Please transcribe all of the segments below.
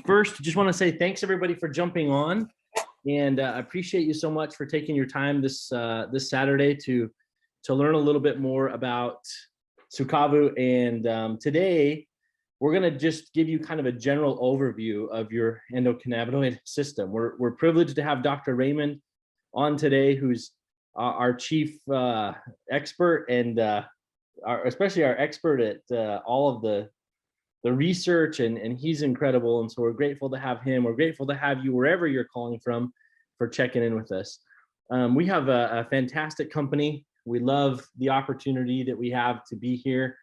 First, just want to say thanks everybody for jumping on, and I appreciate you so much for taking your time this Saturday to learn a little bit more about Sukavu. And today we're going to just give you kind of a general overview of your endocannabinoid system. We're privileged to have Dr. Raymond on today, who's our chief expert and especially our expert at all of the research, and he's incredible. And so we're grateful to have him. We're grateful to have you wherever you're calling from for checking in with us. We have a fantastic company. We love the opportunity that we have to be here.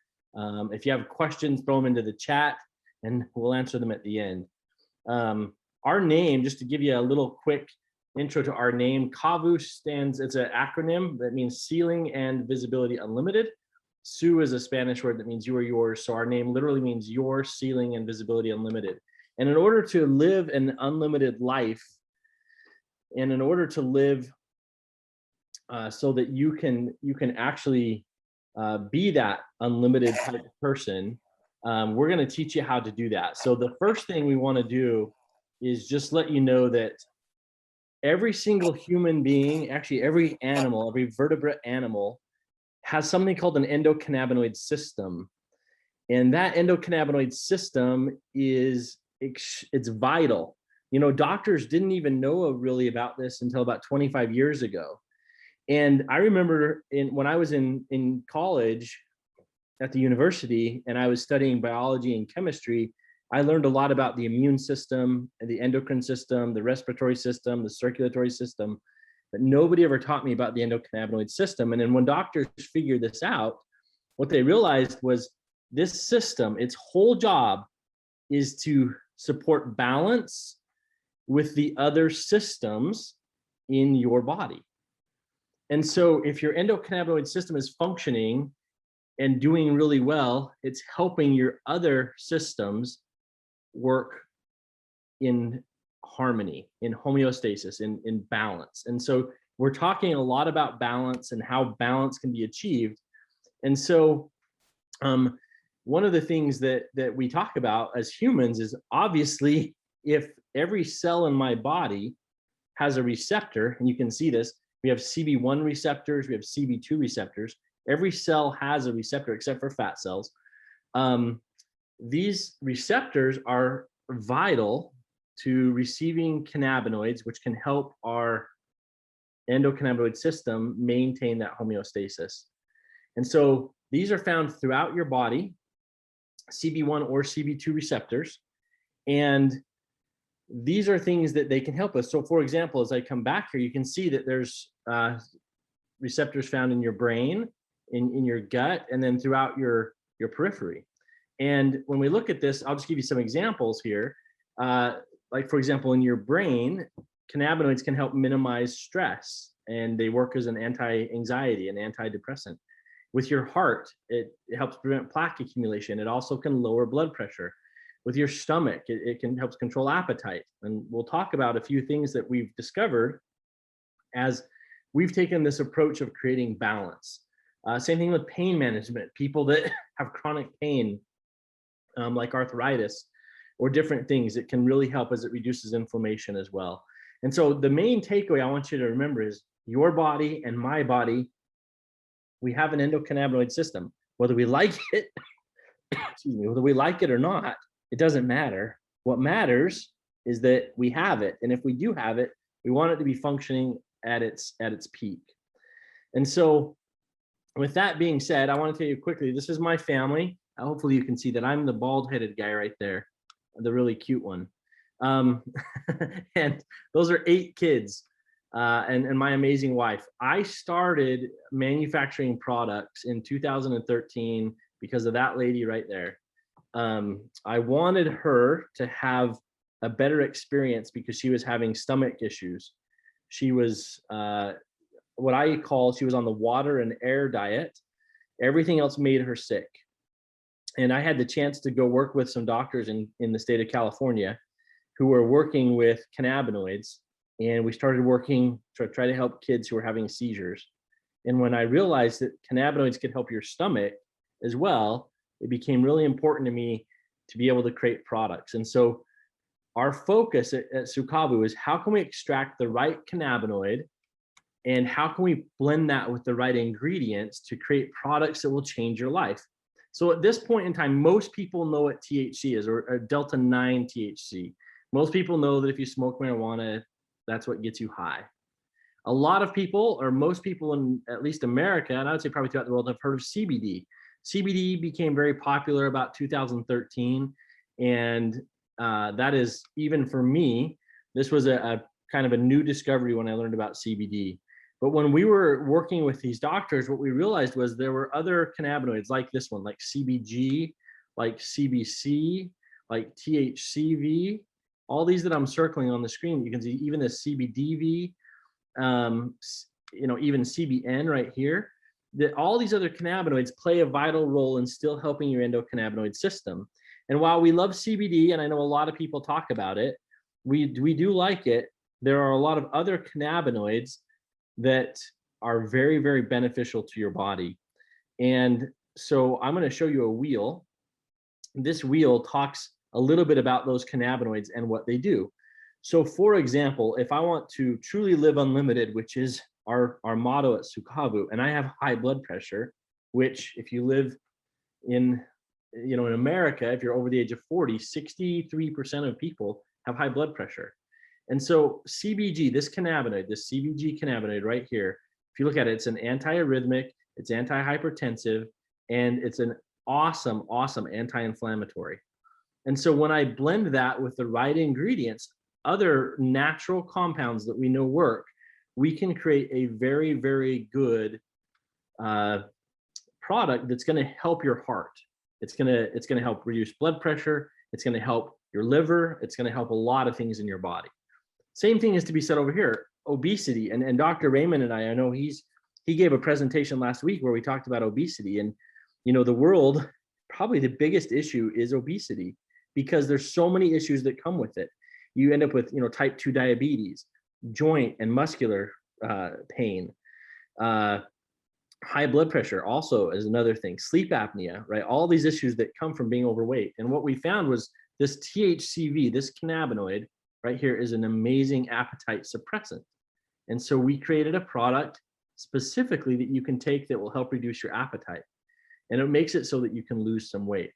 If you have questions, throw them into the chat and we'll answer them at the end. Our name, just to give you a little quick intro to our name, CAVU stands, it's an acronym that means Ceiling and Visibility Unlimited. Su is a Spanish word that means you or yours. So our name literally means your ceiling and visibility unlimited. And in order to live an unlimited life, and in order to live so that you can actually be that unlimited type of person, we're going to teach you how to do that. So the first thing we want to do is just let you know that every single human being, actually every animal, every vertebrate animal, has something called an endocannabinoid system. And that endocannabinoid system it's vital. You know, doctors didn't even know really about this until about 25 years ago. And I remember when I was in college at the university and I was studying biology and chemistry, I learned a lot about the immune system, the endocrine system, the respiratory system, the circulatory system. But nobody ever taught me about the endocannabinoid system. And then when doctors figured this out, what they realized was this system, its whole job is to support balance with the other systems in your body. And so if your endocannabinoid system is functioning and doing really well, it's helping your other systems work in harmony, in homeostasis, in balance. And so we're talking a lot about balance and how balance can be achieved. And so one of the things that we talk about as humans is, obviously, if every cell in my body has a receptor, and you can see this, we have CB1 receptors, we have CB2 receptors. Every cell has a receptor except for fat cells. These receptors are vital to receiving cannabinoids, which can help our endocannabinoid system maintain that homeostasis. And so these are found throughout your body, CB1 or CB2 receptors. And these are things that they can help us. So for example, as I come back here, you can see that there's receptors found in your brain, in your gut, and then throughout your periphery. And when we look at this, I'll just give you some examples here. Like for example, in your brain, cannabinoids can help minimize stress, and they work as an anti-anxiety and antidepressant. With your heart, it helps prevent plaque accumulation. It also can lower blood pressure. With your stomach, it can help control appetite. And we'll talk about a few things that we've discovered as we've taken this approach of creating balance. Same thing with pain management. People that have chronic pain, like arthritis, or different things, it can really help as it reduces inflammation as well. And so the main takeaway I want you to remember is your body and my body, we have an endocannabinoid system. Whether we like it, excuse me, whether we like it or not, it doesn't matter. What matters is that we have it. And if we do have it, we want it to be functioning at its peak. And so with that being said, I want to tell you quickly, this is my family. Hopefully you can see that I'm the bald-headed guy right there, the really cute one. And those are 8 kids and my amazing wife. I started manufacturing products in 2013 because of that lady right there. I wanted her to have a better experience because she was having stomach issues. She was what I call, she was on the water and air diet. Everything else made her sick. And I had the chance to go work with some doctors in the state of California who were working with cannabinoids. and we started working to try to help kids who were having seizures. And when I realized that cannabinoids could help your stomach as well, it became really important to me to be able to create products. And so our focus at Sukavu is how can we extract the right cannabinoid and how can we blend that with the right ingredients to create products that will change your life. So at this point in time, most people know what THC is, or Delta 9 THC. Most people know that if you smoke marijuana, that's what gets you high. A lot of people, or most people in at least America, and I would say probably throughout the world, have heard of CBD. CBD became very popular about 2013, and that is, even for me, this was a kind of a new discovery when I learned about CBD. But when we were working with these doctors, what we realized was there were other cannabinoids like this one, like CBG, like CBC, like THCV, all these that I'm circling on the screen. You can see even the CBDV, even CBN right here, that all these other cannabinoids play a vital role in still helping your endocannabinoid system. And while we love CBD, and I know a lot of people talk about it, we do like it, there are a lot of other cannabinoids that are very, very beneficial to your body. And so I'm going to show you a wheel. This wheel talks a little bit about those cannabinoids and what they do. So for example, if I want to truly live unlimited, which is our motto at Sukavu, and I have high blood pressure, which if you live in America, if you're over the age of 40, 63% of people have high blood pressure. And so CBG, this CBG cannabinoid right here, if you look at it, it's an antiarrhythmic, it's antihypertensive, and it's an awesome, awesome anti-inflammatory. And so when I blend that with the right ingredients, other natural compounds that we know work, we can create a very, very good product that's going to help your heart. It's going to help reduce blood pressure. It's going to help your liver. It's going to help a lot of things in your body. Same thing is to be said over here, obesity. And Dr. Raymond and I know he gave a presentation last week where we talked about obesity. And, the world, probably the biggest issue is obesity because there's so many issues that come with it. You end up with, type 2 diabetes, joint and muscular pain, high blood pressure also is another thing, sleep apnea, right? All these issues that come from being overweight. And what we found was this THCV, this cannabinoid, right here is an amazing appetite suppressant. And so we created a product specifically that you can take that will help reduce your appetite. And it makes it so that you can lose some weight.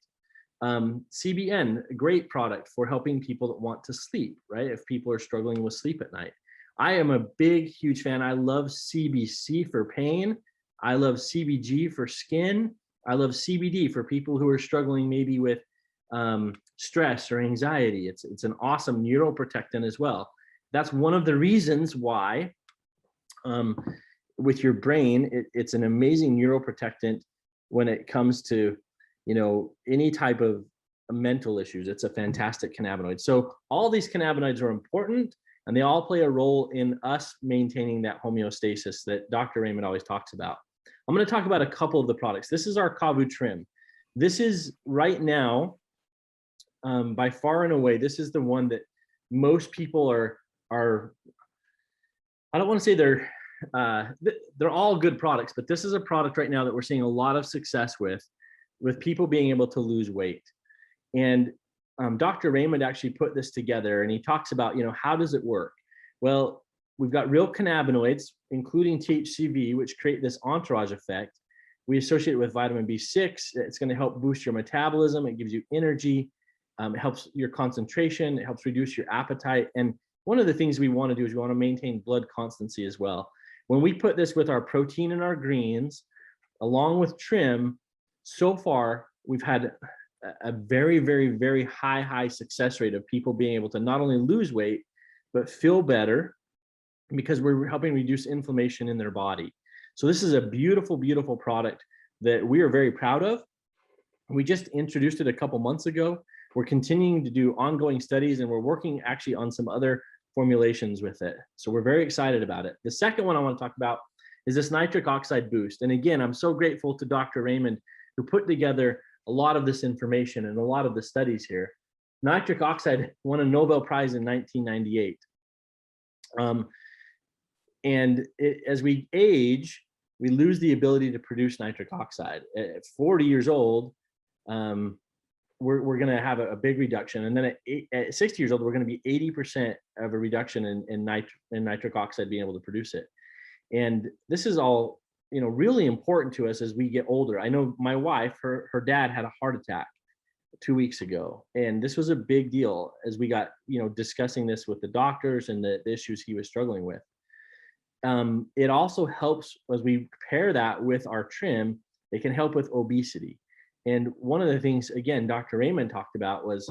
CBN, a great product for helping people that want to sleep, right? If people are struggling with sleep at night. I am a big, huge fan. I love CBC for pain. I love CBG for skin. I love CBD for people who are struggling maybe with stress or anxiety. It's an awesome neuroprotectant as well. That's one of the reasons why with your brain, it's an amazing neuroprotectant when it comes to, any type of mental issues. It's a fantastic cannabinoid. So all these cannabinoids are important and they all play a role in us maintaining that homeostasis that Dr. Raymond always talks about. I'm going to talk about a couple of the products. This is our Kavu trim. This is right now, by far and away, this is the one that most people are I don't want to say they're all good products, but this is a product right now that we're seeing a lot of success with people being able to lose weight. And Dr. Raymond actually put this together and he talks about, how does it work? Well, we've got real cannabinoids, including THCV, which create this entourage effect. We associate it with vitamin B6. It's going to help boost your metabolism. It gives you energy. It helps your concentration. It helps reduce your appetite. And one of the things we want to do is we want to maintain blood constancy as well. When we put this with our protein and our greens, along with trim, so far we've had a very, very, very high success rate of people being able to not only lose weight, but feel better because we're helping reduce inflammation in their body. So this is a beautiful, beautiful product that we are very proud of. We just introduced it a couple months ago. We're continuing to do ongoing studies and we're working actually on some other formulations with it. So we're very excited about it. The second one I want to talk about is this nitric oxide boost. And again, I'm so grateful to Dr. Raymond who put together a lot of this information and a lot of the studies here. Nitric oxide won a Nobel Prize in 1998. Um, as we age, we lose the ability to produce nitric oxide. At 40 years old, um, we're going to have a big reduction. And then at 60 years old, we're going to be 80% of a reduction in nitric oxide being able to produce it. And this is all, really important to us as we get older. I know my wife, her dad had a heart attack 2 weeks ago. And this was a big deal as we got, discussing this with the doctors and the issues he was struggling with. It also helps as we pair that with our trim, it can help with obesity. And one of the things, again, Dr. Raymond talked about was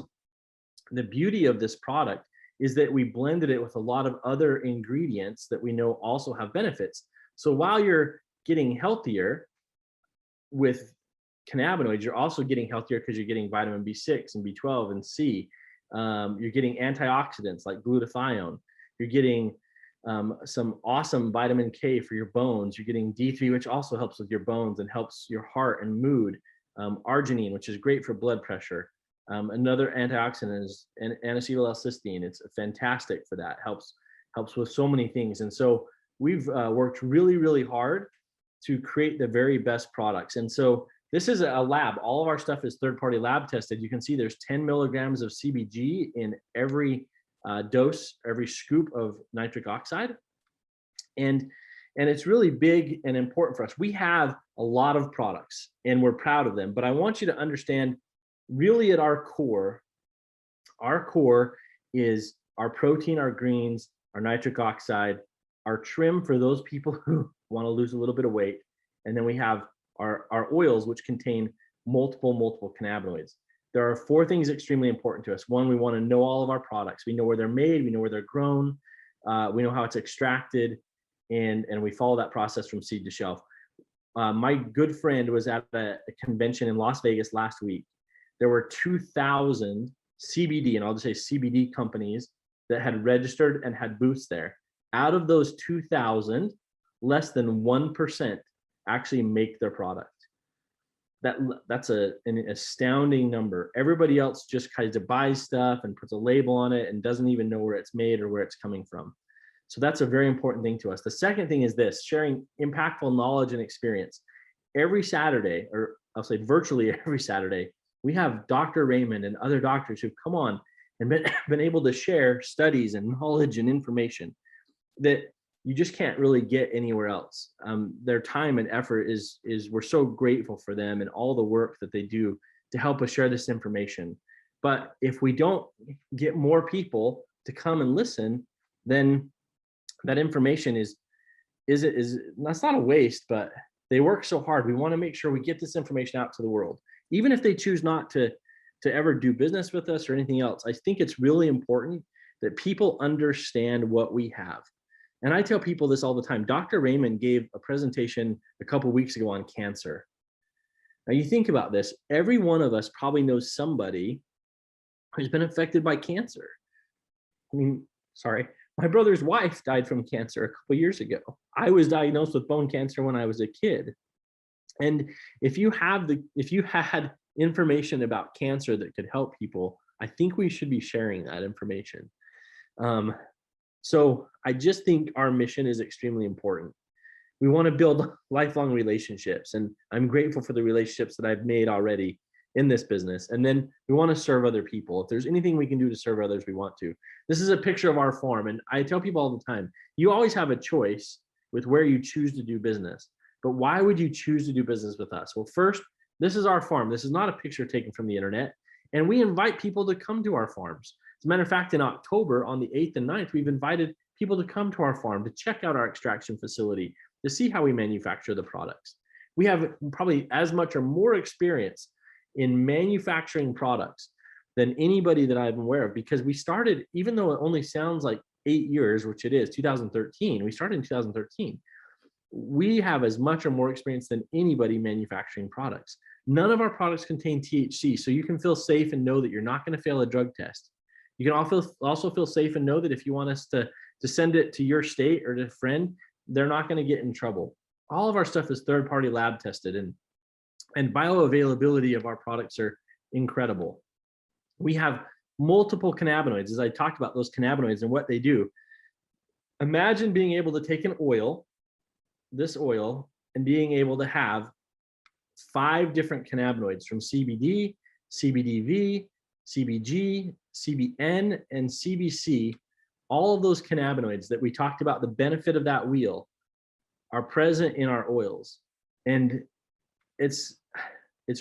the beauty of this product is that we blended it with a lot of other ingredients that we know also have benefits. So while you're getting healthier with cannabinoids, you're also getting healthier because you're getting vitamin B6 and B12 and C. You're getting antioxidants like glutathione. You're getting some awesome vitamin K for your bones. You're getting D3, which also helps with your bones and helps your heart and mood. Arginine, which is great for blood pressure. Another antioxidant is N-acetyl-L-cysteine. It's fantastic for that. Helps with so many things. And so we've worked really, really hard to create the very best products. And so this is a lab. All of our stuff is third-party lab tested. You can see there's 10 milligrams of CBG in every dose, every scoop of nitric oxide. And it's really big and important for us. We have a lot of products and we're proud of them, but I want you to understand really at our core is our protein, our greens, our nitric oxide, our trim for those people who want to lose a little bit of weight. And then we have our oils, which contain multiple cannabinoids. There are 4 things extremely important to us. One, we want to know all of our products. We know where they're made, we know where they're grown, we know how it's extracted, and we follow that process from seed to shelf. My good friend was at a convention in Las Vegas last week. There were 2,000 CBD, and I'll just say CBD companies that had registered and had booths there. Out of those 2,000, less than 1% actually make their product. That's an astounding number. Everybody else just kind of buys stuff and puts a label on it and doesn't even know where it's made or where it's coming from. So that's a very important thing to us. The second thing is this: sharing impactful knowledge and experience. Every Saturday, or I'll say virtually every Saturday, we have Dr. Raymond and other doctors who've come on and been able to share studies and knowledge and information that you just can't really get anywhere else. Their time and effort is we're so grateful for them and all the work that they do to help us share this information. But if we don't get more people to come and listen, then that information is that's not a waste, but they work so hard. We want to make sure we get this information out to the world. Even if they choose not to ever do business with us or anything else, I think it's really important that people understand what we have. And I tell people this all the time. Dr. Raymond gave a presentation a couple of weeks ago on cancer. Now you think about this, every one of us probably knows somebody who's been affected by cancer. I mean, sorry, my brother's wife died from cancer a couple of years ago. I was diagnosed with bone cancer when I was a kid. And if you had information about cancer that could help people, I think we should be sharing that information. So I just think our mission is extremely important. We want to build lifelong relationships, and I'm grateful for the relationships that I've made already in this business. And then we want to serve other people. If there's anything we can do to serve others, we want to. This is a picture of our farm, and I tell people all the time, you always have a choice with where you choose to do business. But why would you choose to do business with us? Well, first, this is our farm. This is not a picture taken from the internet. And we invite people to come to our farms. As a matter of fact, in October, on the 8th and 9th, we've invited people to come to our farm to check out our extraction facility, to see how we manufacture the products. We have probably as much or more experience in manufacturing products than anybody that I'm aware of, because we started, even though it only sounds like 8 years, which it is, 2013, we started in 2013. We have as much or more experience than anybody manufacturing products. None of our products contain THC, so you can feel safe and know that you're not going to fail a drug test. You can also feel safe and know that if you want us to send it to your state or to a friend, they're not going to get in trouble. All of our stuff is third-party lab tested, and bioavailability of our products are incredible. We have multiple cannabinoids. As I talked about those cannabinoids and what they do, Imagine being able to take an oil, this oil, and being able to have 5 different cannabinoids from CBD, CBDV, CBG, CBN, and CBC. All of those cannabinoids that we talked about, the benefit of that wheel, are present in our oils. And it's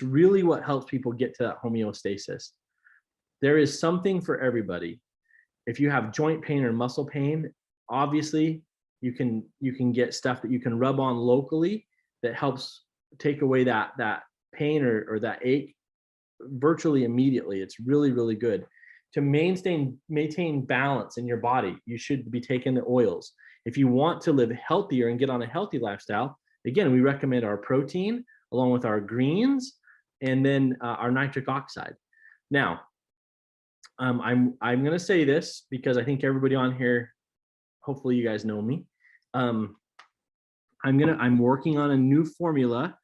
really what helps people get to that homeostasis. There is something for everybody. If you have joint pain or muscle pain, obviously you can get stuff that you can rub on locally that helps take away that pain or that ache virtually immediately. It's really, really good. To maintain balance in your body, you should be taking the oils. If you want to live healthier and get on a healthy lifestyle, again, we recommend our protein along with our greens and then our nitric oxide. Now, I'm going to say this because I think everybody on here, hopefully you guys know me. I'm working on a new formula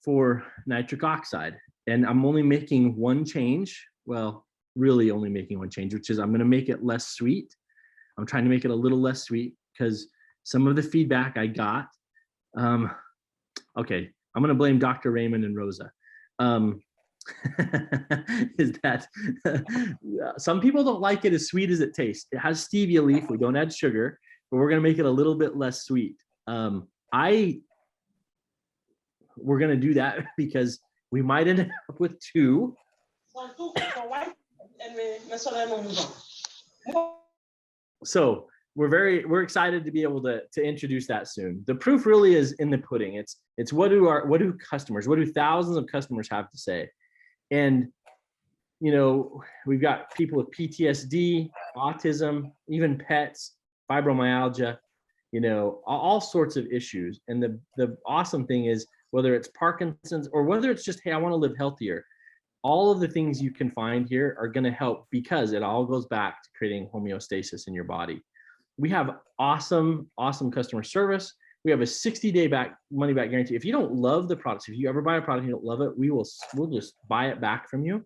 for nitric oxide, and I'm only making one change. Well, really only making one change, which is I'm going to make it less sweet. I'm trying to make it a little less sweet because some of the feedback I got, okay, I'm going to blame Dr. Raymond and Rosa. Is that some people don't like it as sweet as it tastes. It has stevia leaf. We don't add sugar, but we're going to make it a little bit less sweet. We're going to do that because we might end up with 2. So we're excited to be able to introduce that soon. The proof really is in the pudding. It's what do thousands of customers have to say? And you know, we've got people with PTSD, autism, even pets, fibromyalgia, you know, all sorts of issues. And the awesome thing is, whether it's Parkinson's or whether it's just, hey, I want to live healthier, all of the things you can find here are going to help because it all goes back to creating homeostasis in your body. We have awesome customer service. We have a 60-day money back guarantee. If you don't love the products, if you ever buy a product and you don't love it, we'll just buy it back from you.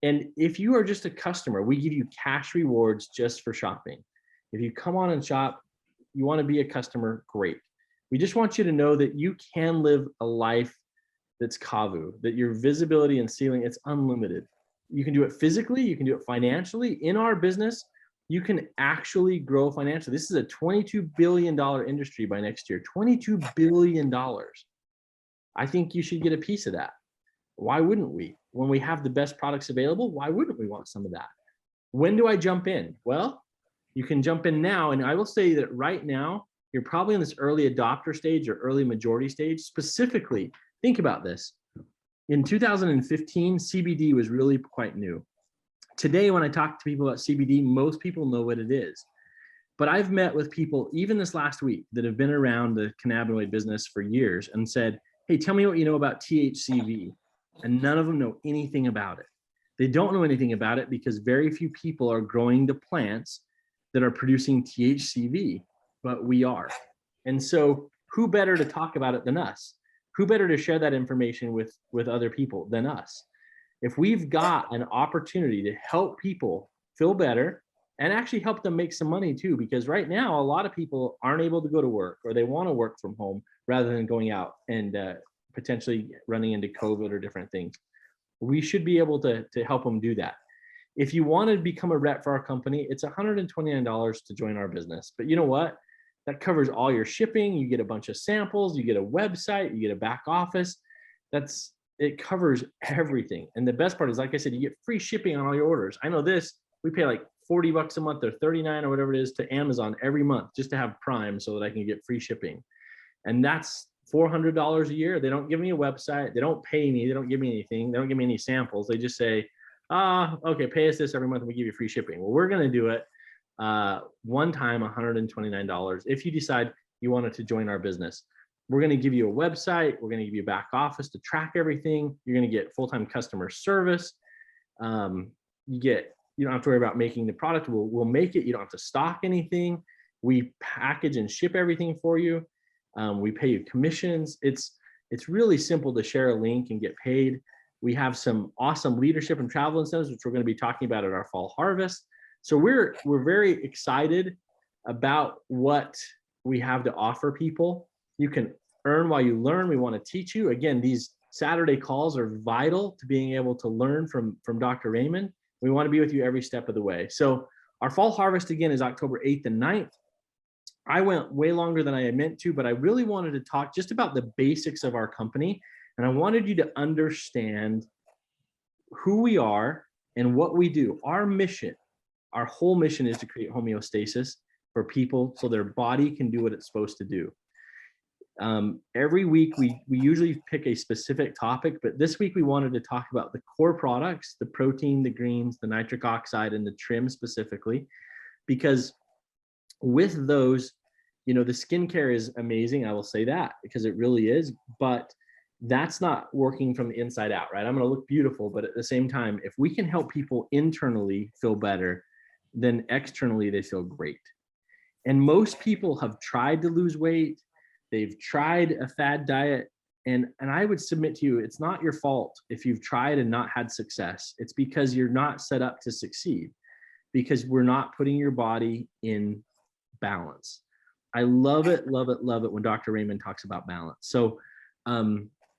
And if you are just a customer, we give you cash rewards just for shopping. If you come on and shop, you want to be a customer, great. We just want you to know that you can live a life that's Kavu, that your visibility and ceiling, it's unlimited. You can do it physically, you can do it financially. In our business, you can actually grow financially. This is a $22 billion industry by next year, $22 billion. I think you should get a piece of that. Why wouldn't we? When we have the best products available, why wouldn't we want some of that? When do I jump in? Well, you can jump in now. And I will say that right now, you're probably in this early adopter stage or early majority stage. Specifically, think about this. In 2015, CBD was really quite new. Today, when I talk to people about CBD, most people know what it is. But I've met with people, even this last week, that have been around the cannabinoid business for years and said, hey, tell me what you know about THCV. And none of them know anything about it. They don't know anything about it because very few people are growing the plants that are producing THCV, but we are. And so who better to talk about it than us? Who better to share that information with other people than us? If we've got an opportunity to help people feel better and actually help them make some money too, because right now a lot of people aren't able to go to work or they want to work from home rather than going out and potentially running into COVID or different things. We should be able to help them do that. If you want to become a rep for our company, it's $129 to join our business. But you know what? That covers all your shipping. You get a bunch of samples, you get a website, you get a back office. It covers everything. And the best part is, like I said, you get free shipping on all your orders. I know this, we pay like $40 a month or $39 or whatever it is to Amazon every month just to have Prime so that I can get free shipping. And that's $400 a year. They don't give me a website. They don't pay me. They don't give me anything. They don't give me any samples. They just say, okay, pay us this every month and we give you free shipping. Well, we're going to do it one time, $129. If you decide you wanted to join our business, we're going to give you a website. We're going to give you a back office to track everything. You're going to get full-time customer service. You don't have to worry about making the product. We'll make it. You don't have to stock anything. We package and ship everything for you. We pay you commissions. It's really simple to share a link and get paid. We have some awesome leadership and travel incentives, which we're going to be talking about at our fall harvest. So we're very excited about what we have to offer people. You can earn while you learn. We want to teach you. Again, these Saturday calls are vital to being able to learn from Dr. Raymond. We want to be with you every step of the way. So our fall harvest again is October 8th and 9th. I went way longer than I had meant to, but I really wanted to talk just about the basics of our company. And I wanted you to understand who we are and what we do. Our mission, our whole mission is to create homeostasis for people so their body can do what it's supposed to do. Every week we usually pick a specific topic, but this week we wanted to talk about the core products, the protein, the greens, the nitric oxide, and the trim specifically, because with those, you know, the skincare is amazing. I will say that because it really is, but that's not working from the inside out, right? I'm going to look beautiful, but at the same time, if we can help people internally feel better, then externally they feel great. And most people have tried to lose weight. They've tried a fad diet. And I would submit to you, it's not your fault if you've tried and not had success. It's because you're not set up to succeed, because we're not putting your body in balance. I love it, love it, love it when Dr. Raymond talks about balance. So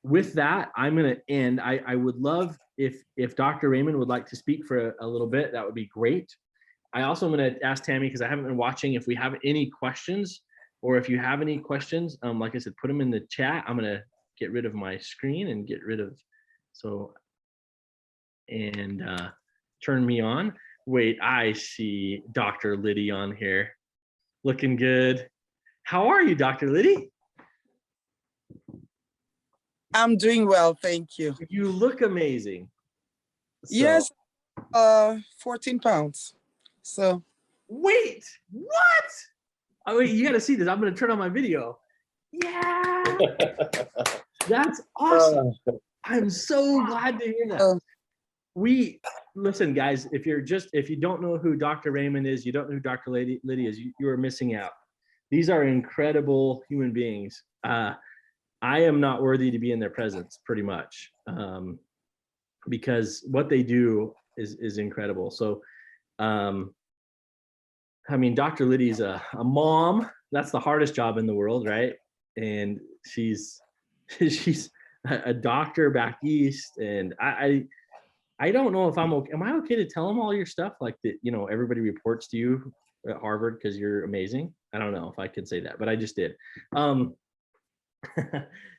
with that, I'm going to end. I would love if Dr. Raymond would like to speak for a little bit, that would be great. I also am going to ask Tammy, because I haven't been watching, if we have any questions, or if you have any questions, like I said, put them in the chat. I'm going to get rid of my screen and get rid of, and turn me on. Wait, I see Dr. Liddy on here. Looking good. How are you, Dr. Liddy? I'm doing well, thank you. You look amazing. Yes, 14 pounds. So. Wait, what? Oh, wait, you got to see this. I'm going to turn on my video. Yeah. That's awesome. I'm so glad to hear that. Listen, guys, if you don't know who Dr. Raymond is, you don't know who Dr. Liddy is, you are missing out. These are incredible human beings. I am not worthy to be in their presence, pretty much, because what they do is incredible. So, I mean, Dr. Liddy's a mom. That's the hardest job in the world, right? And she's a doctor back east, and I don't know if I'm okay. Am I okay to tell them all your stuff? Like that, you know, everybody reports to you at Harvard because you're amazing. I don't know if I can say that, but I just did.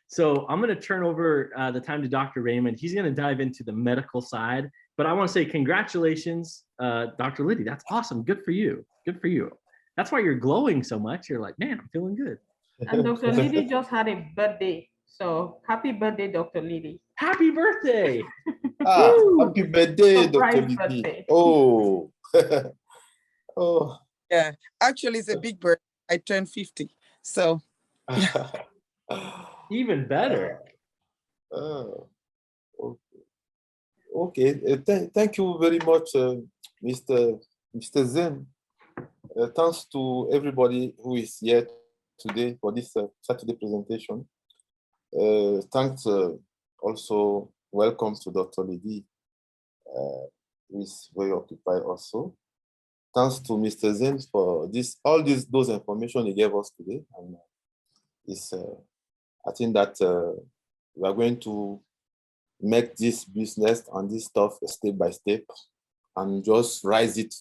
So I'm going to turn over the time to Dr. Raymond. He's going to dive into the medical side, but I want to say congratulations, Dr. Liddy. That's awesome. Good for you. Good for you. That's why you're glowing so much. You're like, man, I'm feeling good. And Dr. Liddy just had a birthday. So happy birthday, Dr. Liddy. Happy birthday. Happy birthday, Surprise Dr. Liddy. birthday. Oh. Oh. Yeah, actually it's a big birthday. I turned 50. So yeah. Even better. Okay. Thank you very much, Mr. Zen. Thanks to everybody who is here today for this Saturday presentation. Thanks also, welcome to Dr. Liddy, who is very occupied also. Thanks to Mr. Zen for those information he gave us today. And I think that we are going to make this business and this stuff step by step and just rise it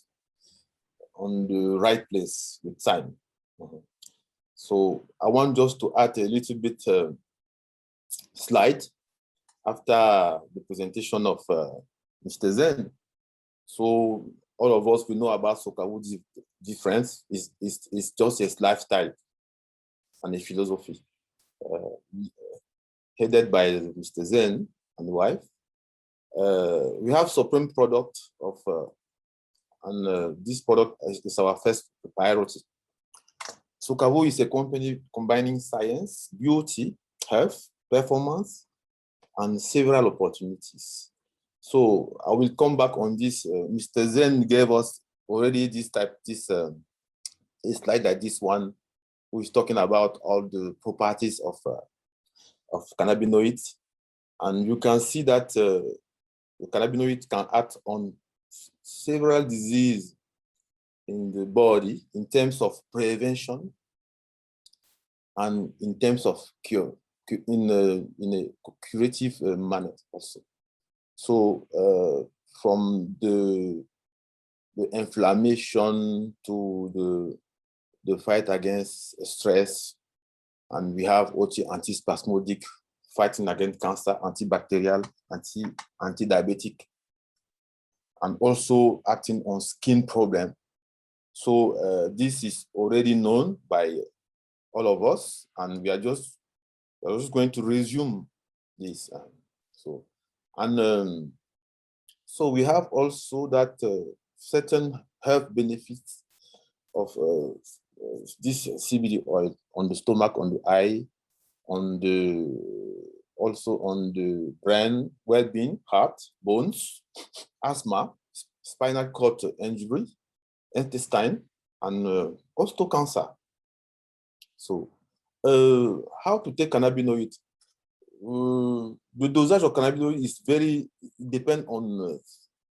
on the right place with time. So I want just to add a little bit slide after the presentation of Mr. Zen. So all of us, we know about Sokavu's difference. It's just a lifestyle and a philosophy headed by Mr. Zen and wife. We have supreme product of, and this product is our first priority. Sokavu is a company combining science, beauty, health, performance, and several opportunities. So I will come back on this. Mr. Zen gave us already a slide like this one, who is talking about all the properties of cannabinoids. And you can see that the cannabinoid can act on several diseases in the body in terms of prevention and in terms of cure, in a curative manner also. So from the inflammation to the fight against stress, and we have also antispasmodic, fighting against cancer, antibacterial, anti-diabetic, and also acting on skin problem. So this is already known by all of us, and we're just going to resume this. So we have also that certain health benefits of this CBD oil on the stomach, on the eye, also on the brain, well-being, heart, bones, asthma, spinal cord injury, intestine, and also cancer. So how to take cannabinoid? The dosage of cannabinoid is depend on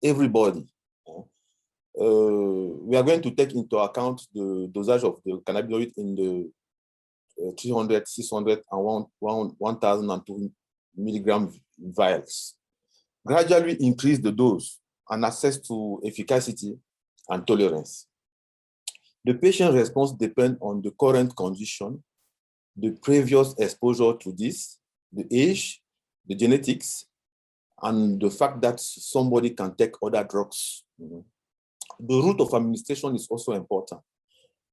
everybody. We are going to take into account the dosage of the cannabinoid in the 300, 600, and 1,002 milligram vials. Gradually increase the dose and access to efficacy and tolerance. The patient response depends on the current condition, the previous exposure to this, the age, the genetics, and the fact that somebody can take other drugs. The route of administration is also important.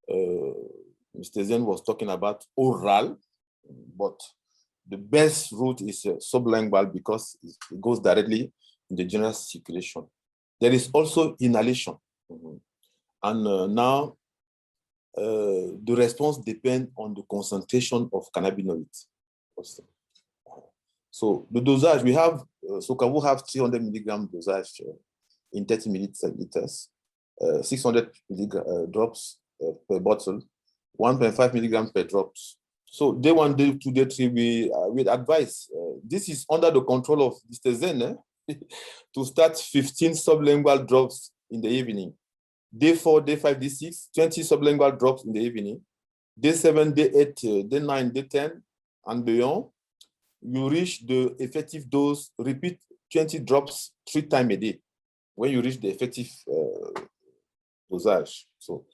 Mr. Zen was talking about oral, but the best route is sublingual because it goes directly in the general circulation. There is also inhalation. And now the response depends on the concentration of cannabinoids. So the dosage, we have, Sokavu have 300 milligram dosage in 30 milliliters, 600 drops per bottle, 1.5 milligrams per drops. So day 1, day 2, day 3, we advise. This is under the control of Mr. Zen to start 15 sublingual drops in the evening. Day 4, day 5, day 6, 20 sublingual drops in the evening. Day 7, day 8, day 9, day 10, and beyond. You reach the effective dose, repeat 20 drops 3 times a day when you reach the effective dosage. So,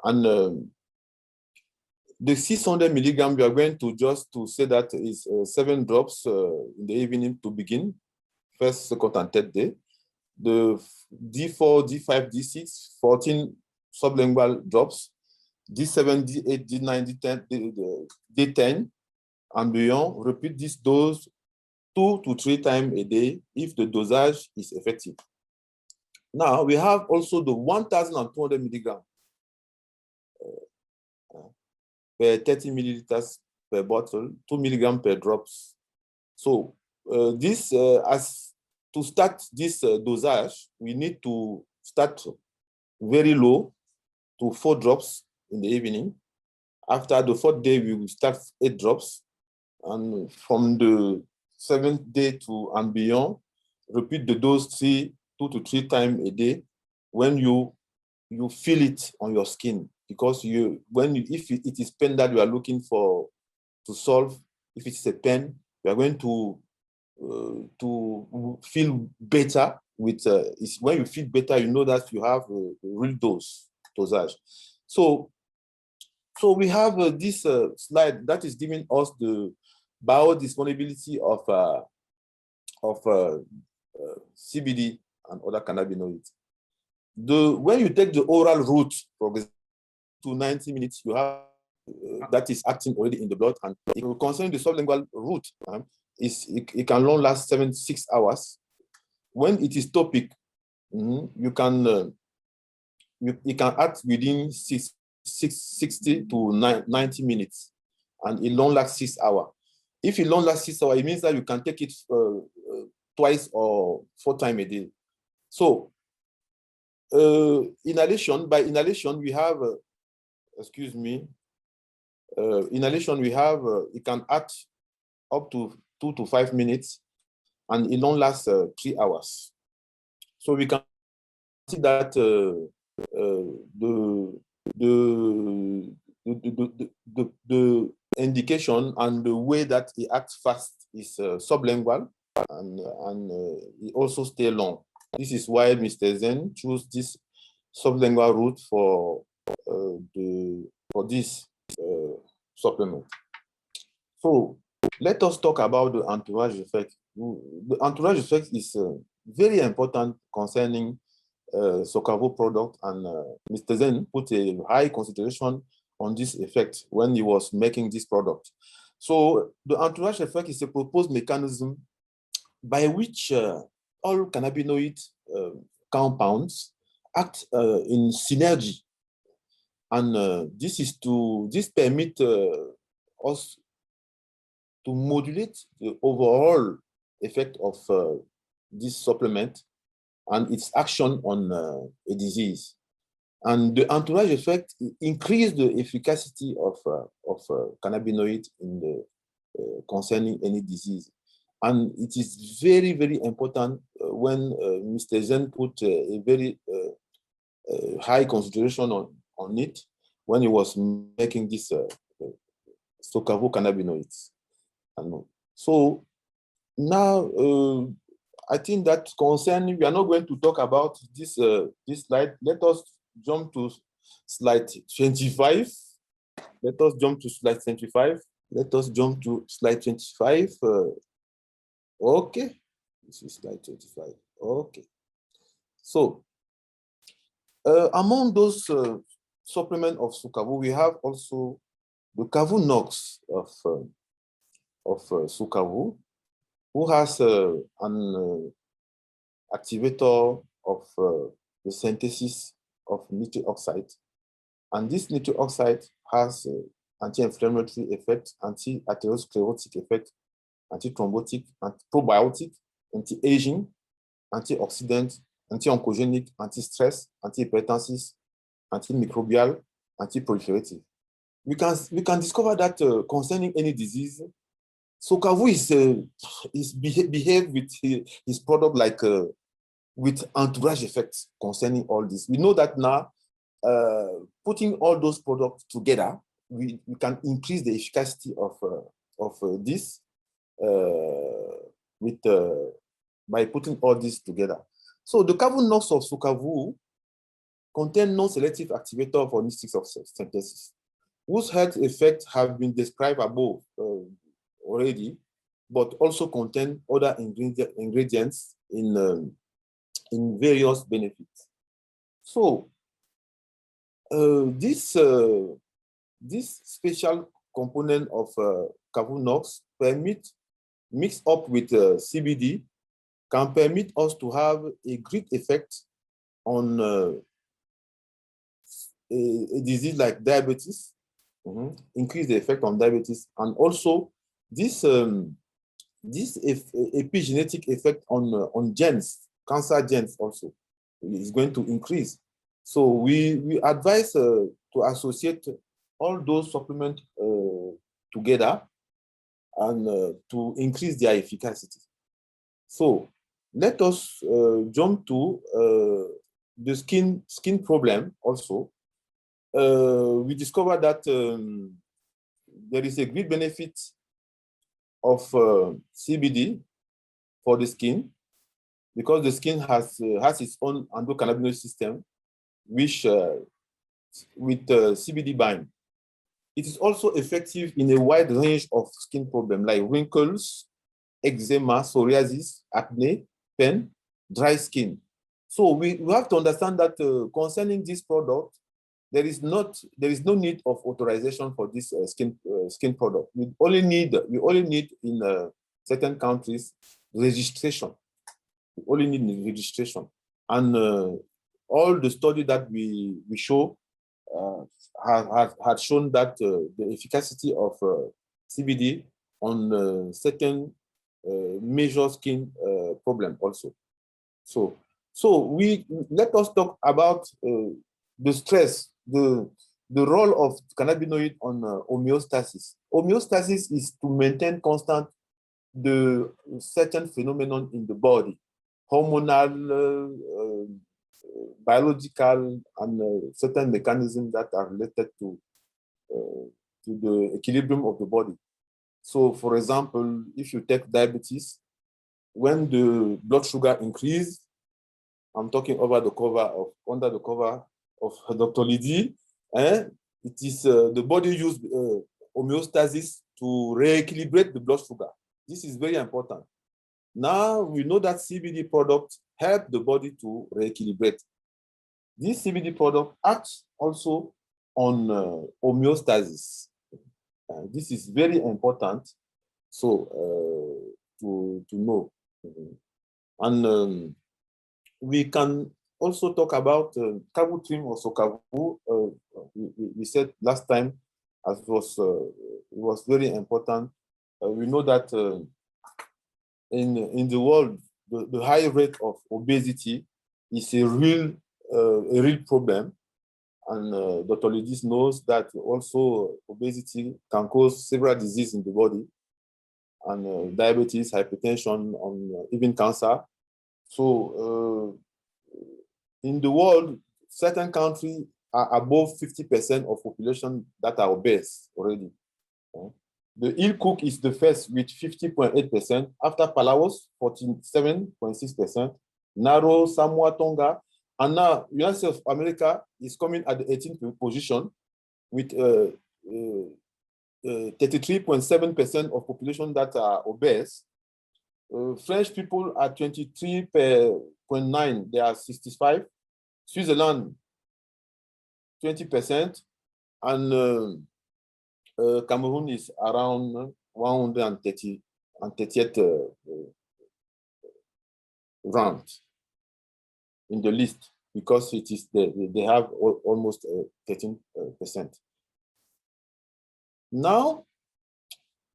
and the 600 milligram, we are going to just to say that is 7 drops in the evening to begin, first, second, and third day. The D4, D5, D6, 14 sublingual drops, D7, D8, D9, D10, D10, and beyond. Repeat this dose 2 to 3 times a day if the dosage is effective. Now, we have also the 1,200 milligram per 30 milliliters per bottle, 2 milligram per drops. So this, as to start this dosage, we need to start very low to 4 drops in the evening. After the 4th day, we will start 8 drops. And from the 7th day to and beyond, repeat the dose 2 to 3 times a day when you feel it on your skin. Because if it is pain that you are looking to solve, if it's a pain, you are going to feel better with when you feel better, you know that you have a real dosage. So we have this slide that is giving us the biodisponibility of CBD and other cannabinoids. When you take the oral route, for example, to 90 minutes, you have that is acting already in the blood. And concerning the sublingual route, it can long last 6 hours. When it is topic, you can act within 60 to 90 minutes, and it long lasts 6 hours. If it long lasts 6 hours, it means that you can take it twice or 4 times a day. So inhalation, by inhalation, we have, inhalation, we have, it can act up to 2 to 5 minutes, and it long lasts 3 hours. So we can see that the, the, the indication and the way that he acts fast is sublingual, and he also stay long. This is why Mr. Zen chose this sublingual route for this supplement. So let us talk about the entourage effect. The entourage effect is very important concerning Socavo product, and Mr. Zen put a high consideration on this effect when he was making this product. So the entourage effect is a proposed mechanism by which all cannabinoid compounds act in synergy, and this permits us to modulate the overall effect of this supplement and its action on a disease. And the entourage effect increase the efficacy of cannabinoid in the concerning any disease. And it is very, very important when Mr. Zen put a very high consideration on it when he was making this Socavo cannabinoids. And so now, I think that concerning, we are not going to talk about this slide. Let us jump to slide 25. Let us jump to slide 25. Let us jump to slide 25. Okay, this is slide 25. Okay. So, among those supplements of Socavo, we have also the Cavu-Nox of Socavo, who has an activator of the synthesis of nitric oxide. And this nitric oxide has anti-inflammatory effect, anti-atherosclerotic effect, anti-thrombotic, probiotic, anti-aging, antioxidant, anti-oncogenic, anti-stress, anti-hypertensive, antimicrobial, anti-proliferative. We can discover that concerning any disease, Socavo behave with his product like with entourage effects concerning all this. We know that now, putting all those products together, we can increase the efficacy of this by putting all this together. So the Cavu-Nox of Socavo contain non-selective activator for nitric oxide synthesis, whose health effects have been described above already, but also contain other ingredients in various benefits. So this special component of Cavu-Nox mixed up with CBD, can permit us to have a great effect on a disease like diabetes, increase the effect on diabetes, and also this epigenetic effect on genes, cancer genes also is going to increase. So we advise to associate all those supplements together and to increase their efficacy. So let us jump to the skin problem also. We discovered that there is a great benefit of CBD for the skin, because the skin has its own endocannabinoid system, which with CBD bind. It is also effective in a wide range of skin problems like wrinkles, eczema, psoriasis, acne, pain, dry skin. So we have to understand that concerning this product, there is no need of authorization for this skin product. We only need in certain countries registration. We only need registration, and all the study that we show had shown that the efficacy of CBD on certain major skin problem also. So let us talk about the stress, the role of cannabinoid on homeostasis. Homeostasis is to maintain constant the certain phenomenon in the body, hormonal biological and certain mechanisms that are related to the equilibrium of the body. So, for example, if you take diabetes, when the blood sugar increase, I'm talking under the cover of Dr. Lydie, it is the body use homeostasis to re-equilibrate the blood sugar. This is very important. Now we know that CBD products help the body to re-equilibrate. This CBD product acts also on homeostasis. This is very important, so to know. And we can also talk about Kavu trim or Sokavu. We said last time, as it was very important. We know that in the world, the high rate of obesity is a real problem. And Dr. Lydie knows that also obesity can cause several diseases in the body, and diabetes, hypertension, and even cancer. So in the world, certain countries are above 50% of population that are obese already. The Hill Cook is the first with 50.8%, after Palaos, 47.6%, Nauru, Samoa, Tonga, and now United States of America is coming at the 18th position with 33.7% of population that are obese. French people are 23.9%, they are 65. Switzerland, 20%, and Cameroon is around 138th round in the list, because it is they have almost 13%. Now,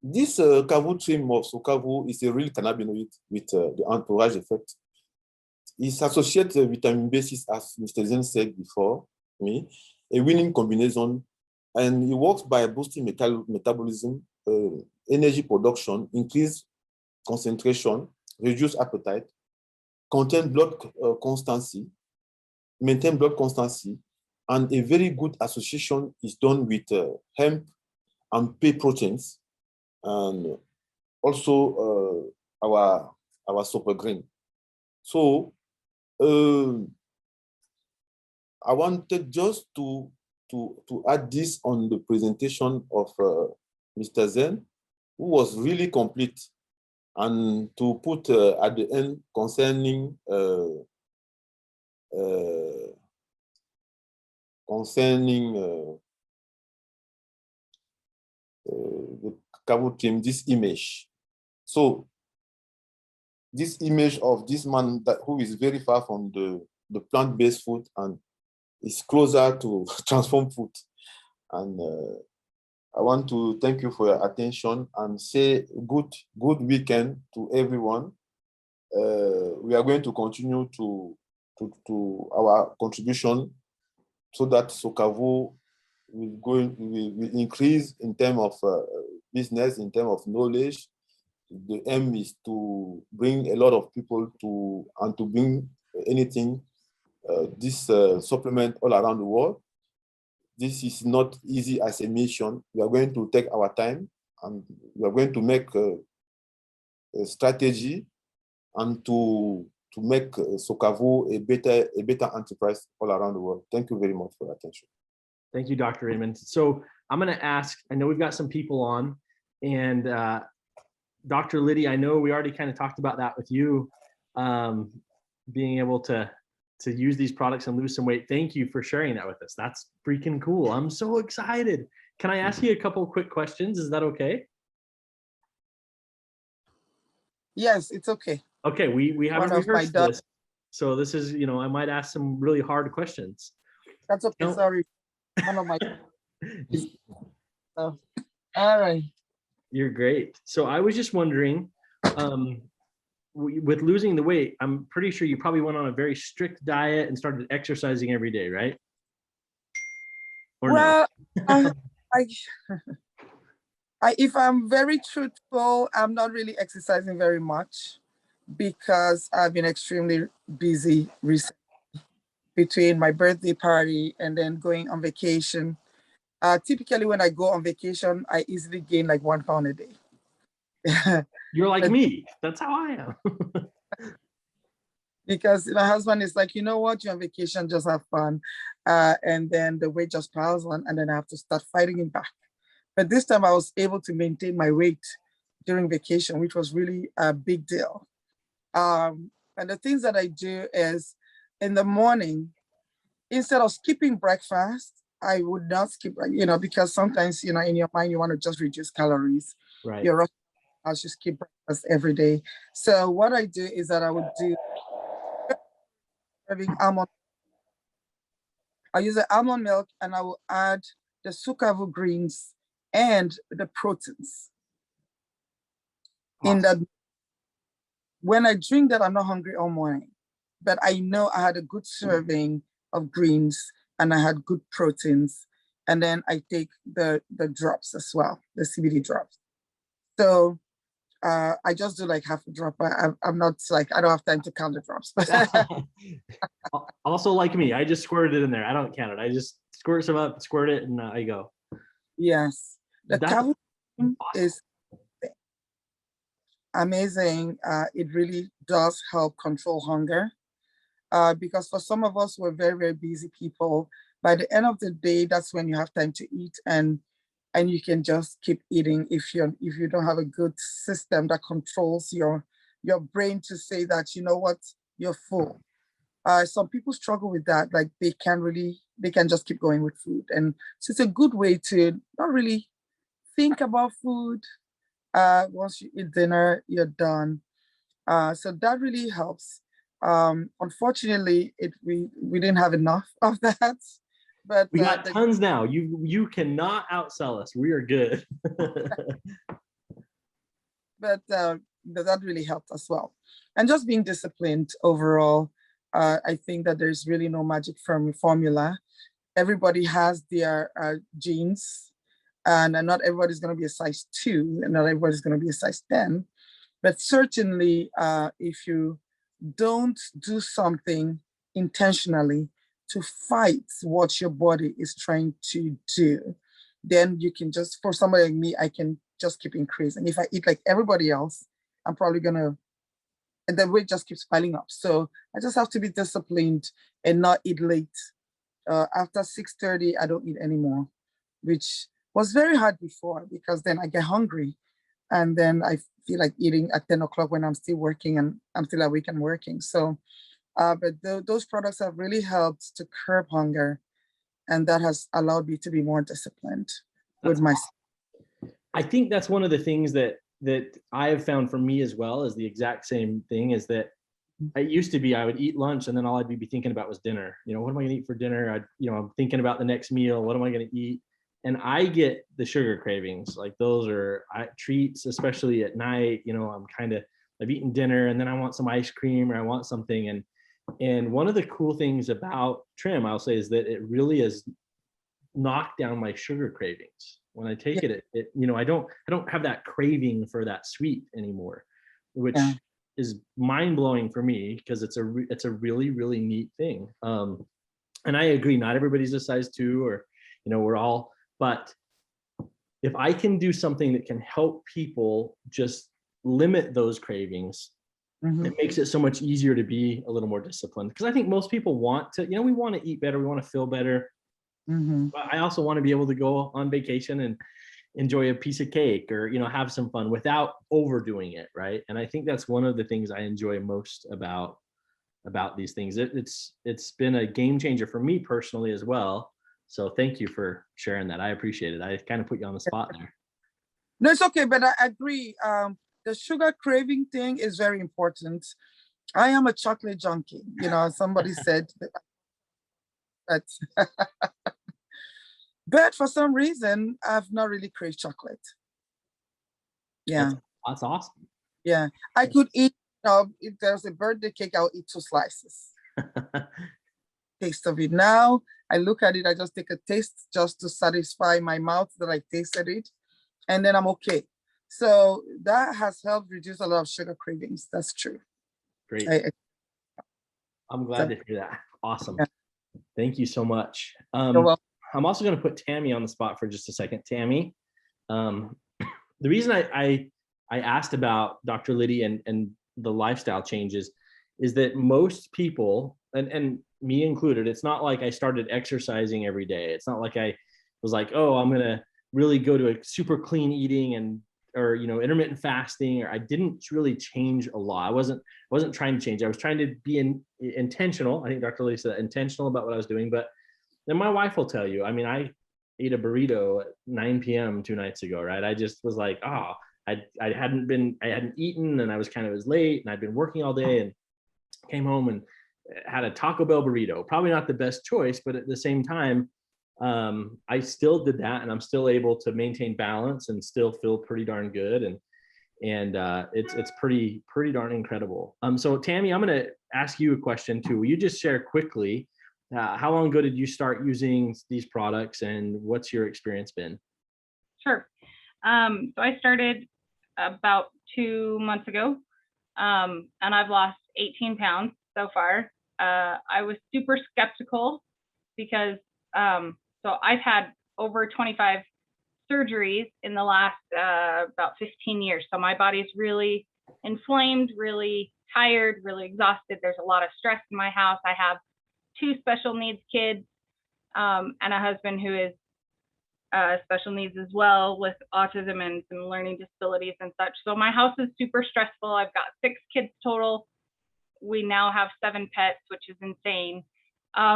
this Kavu trim of Sokavu is a real cannabinoid with the entourage effect. It's associated with vitamin B6, as Mr. Zen said before me, a winning combination, and it works by boosting metabolism, energy production, increase concentration, reduce appetite, contain blood constancy, maintain blood constancy, and a very good association is done with hemp and pea proteins, and also our super green. So I wanted just to add this on the presentation of Mr. Zen, who was really complete, and to put at the end concerning the Kavu team, this image. So this image of this man who is very far from the plant-based food and is closer to transformed food. And I want to thank you for your attention and say good weekend to everyone. We are going to continue to our contribution so that Sokavu will increase in terms of business, in terms of knowledge. The aim is to bring a lot of people to bring anything, this supplement all around the world. This is not easy as a mission. We are going to take our time, and we are going to make a strategy and to make Sokavu a better enterprise all around the world. Thank you very much for your attention. Thank you, Dr. Raymond. So I'm going to ask, I know we've got some people on, and Dr. Lydie, I know we already kind of talked about that with you, being able to use these products and lose some weight. Thank you for sharing that with us. That's freaking cool. I'm so excited. Can I ask you a couple of quick questions? Is that okay? Yes, it's okay. Okay, we haven't rehearsed this. So this is, I might ask some really hard questions. That's okay, sorry. One of my all right. You're great. So I was just wondering, with losing the weight, I'm pretty sure you probably went on a very strict diet and started exercising every day, right? Or well, no? If I'm very truthful, I'm not really exercising very much because I've been extremely busy recently. between my birthday party and then going on vacation. Typically, when I go on vacation, I easily gain like 1 pound a day. You're like But- me. That's how I am. because my husband is like, you know what, you're on vacation, just have fun. And then the weight just piles on, and then I have to start fighting it back. But this time I was able to maintain my weight during vacation, which was really a big deal. And the things that I do is in the morning, instead of skipping breakfast, I would not skip, because sometimes, in your mind, you want to just reduce calories. Right. You're rushing, I'll just skip breakfast every day. So what I do is that I would do having almond. I use the almond milk, and I will add the sukavu greens and the proteins. In that, when I drink that, I'm not hungry all morning, but I know I had a good serving of greens and I had good proteins. And then I take the drops as well, the CBD drops. So I just do like half a drop. I'm not like, I don't have time to count the drops. Also like me, I just squirted it in there. I don't count it. I just squirt some up, squirt it, and I go. Yes. The That's kavu awesome. is amazing. It really does help control hunger. Because for some of us, we're very, very busy people. By the end of the day, that's when you have time to eat, and you can just keep eating if you don't have a good system that controls your brain to say that, you know what, you're full. Some people struggle with that, like they can just keep going with food. And so it's a good way to not really think about food. Once you eat dinner, you're done. So that really helps. Unfortunately, we didn't have enough of that, but We got tons now. You cannot outsell us. We are good. but that really helped as well. And just being disciplined overall. I think that there's really no magic formula. Everybody has their genes, and not everybody's going to be a size 2, and not everybody's going to be a size 10. But certainly, if you don't do something intentionally to fight what your body is trying to do, then you can just, for somebody like me, I can just keep increasing. If I eat like everybody else, I'm probably gonna, and the weight just keeps piling up. So I just have to be disciplined and not eat late. After 6:30, I don't eat anymore, which was very hard before, because then I get hungry, and then I feel like eating at 10 o'clock when I'm still working and I'm still awake and working. So, but those products have really helped to curb hunger, and that has allowed me to be more disciplined with myself. I think that's one of the things that I have found for me as well, is the exact same thing, is that it used to be I would eat lunch and then all I'd be thinking about was dinner. What am I gonna eat for dinner? I'm thinking about the next meal. What am I gonna eat? And I get the sugar cravings. Like those are treats, especially at night. I've eaten dinner and then I want some ice cream or I want something. And one of the cool things about Trim, I'll say, is that it really has knocked down my sugar cravings. When I take it, I don't have that craving for that sweet anymore, which is mind blowing for me, because it's a really, really neat thing. And I agree, not everybody's a size 2, or we're all, but if I can do something that can help people just limit those cravings, it makes it so much easier to be a little more disciplined. Because I think most people want to, we want to eat better, we want to feel better. But I also want to be able to go on vacation and enjoy a piece of cake, or have some fun without overdoing it, right? And I think that's one of the things I enjoy most about these things. It's been a game changer for me personally as well. So thank you for sharing that. I appreciate it. I kind of put you on the spot there. No, it's okay, but I agree. The sugar craving thing is very important. I am a chocolate junkie. Somebody said that. But for some reason, I've not really craved chocolate. Yeah. That's awesome. Yeah. I could eat, if there's a birthday cake, I'll eat 2 slices. Taste of it. Now, I look at it, I just take a taste just to satisfy my mouth that I tasted it, and then I'm okay. So that has helped reduce a lot of sugar cravings. That's true. Great. I'm glad to hear that. Awesome. Yeah. Thank you so much. You're welcome. I'm also going to put Tammy on the spot for just a second. Tammy, the reason I asked about Dr. Liddy and the lifestyle changes is that most people, and me included, it's not like I started exercising every day. It's not like I was like, oh, I'm going to really go to a super clean eating or intermittent fasting, or I didn't really change a lot. I wasn't trying to change. I was trying to be intentional. I think Dr. Liddy said intentional about what I was doing, but then my wife will tell you, I mean, I ate a burrito at 9 p.m. 2 nights ago, right? I just was like, oh, I hadn't eaten, and I was late, and I'd been working all day, and came home and had a Taco Bell burrito. Probably not the best choice, but at the same time, I still did that, and I'm still able to maintain balance and still feel pretty darn good. And it's pretty darn incredible. So Tammy, I'm going to ask you a question too. Will you just share quickly, how long ago did you start using these products, and what's your experience been? Sure. So I started about 2 months ago, and I've lost 18 pounds so far. I was super skeptical because so I've had over 25 surgeries in the last about 15 years. So my body's really inflamed, really tired, really exhausted. There's a lot of stress in my house. I have 2 special needs kids, and a husband who is special needs as well, with autism and some learning disabilities and such. So my house is super stressful. I've got 6 kids total. We now have 7 pets, which is insane.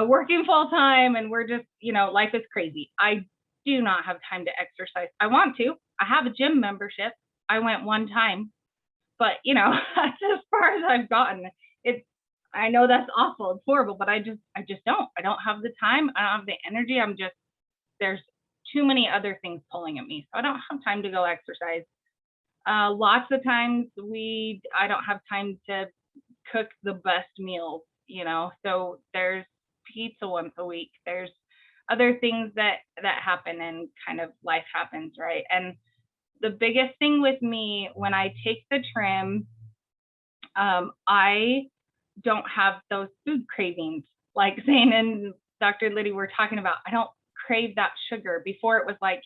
Working full time, and we're just, life is crazy. I do not have time to exercise. I want to. I have a gym membership. I went one time, but that's as far as I've gotten. I know that's awful. It's horrible, but I just don't. I don't have the time. I don't have the energy. There's too many other things pulling at me. So I don't have time to go exercise. Lots of times I don't have time to cook the best meals, so there's pizza once a week. There's other things that happen, and kind of life happens, right? And the biggest thing with me, when I take the trim, I don't have those food cravings like Zane and Dr. Liddy were talking about. I don't crave that sugar. Before, it was like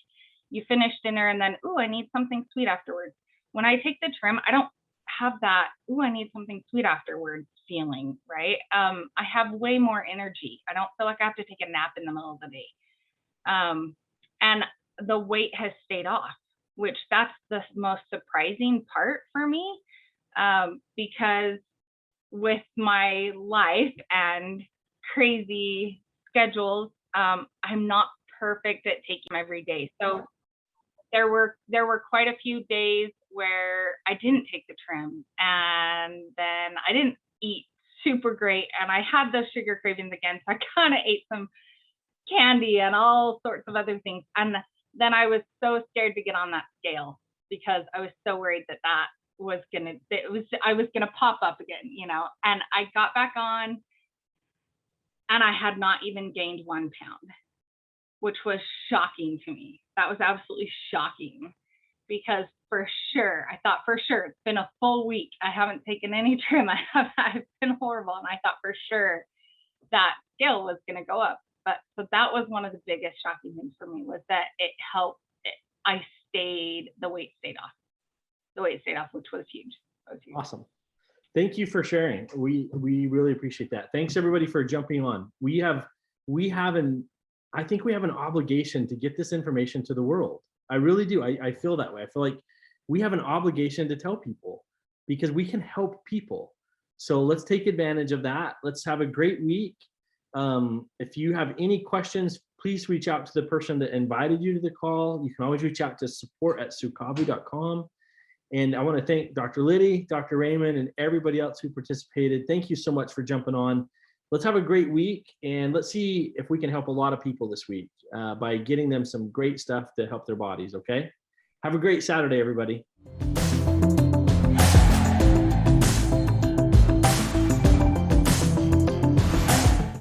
you finish dinner and then, I need something sweet afterwards. When I take the trim, I don't have that, I need something sweet afterwards feeling, right? I have way more energy. I don't feel like I have to take a nap in the middle of the day. And the weight has stayed off, which that's the most surprising part for me, because with my life and crazy schedules, I'm not perfect at taking them every day. So there were quite a few days where I didn't take the trim, and then I didn't eat super great, and I had those sugar cravings again. So I kind of ate some candy and all sorts of other things. And then I was so scared to get on that scale, because I was so worried that I was gonna pop up again, and I got back on, and I had not even gained 1 pound, which was shocking to me. That was absolutely shocking, because I thought for sure, it's been a full week. I haven't taken any trim. I've been horrible. And I thought for sure that scale was going to go up. So that was one of the biggest shocking things for me, was that it helped. The weight stayed off. The weight stayed off, which was huge. Awesome. Thank you for sharing. We really appreciate that. Thanks everybody for jumping on. I think we have an obligation to get this information to the world. I really do. I feel that way. I feel like we have an obligation to tell people, because we can help people. So let's take advantage of that. Let's have a great week. If you have any questions, please reach out to the person that invited you to the call. You can always reach out to support@sukavu.com. And I want to thank Dr. Liddy, Dr. Raymond, and everybody else who participated. Thank you so much for jumping on. Let's have a great week, and let's see if we can help a lot of people this week by getting them some great stuff to help their bodies, okay? Have a great Saturday, everybody.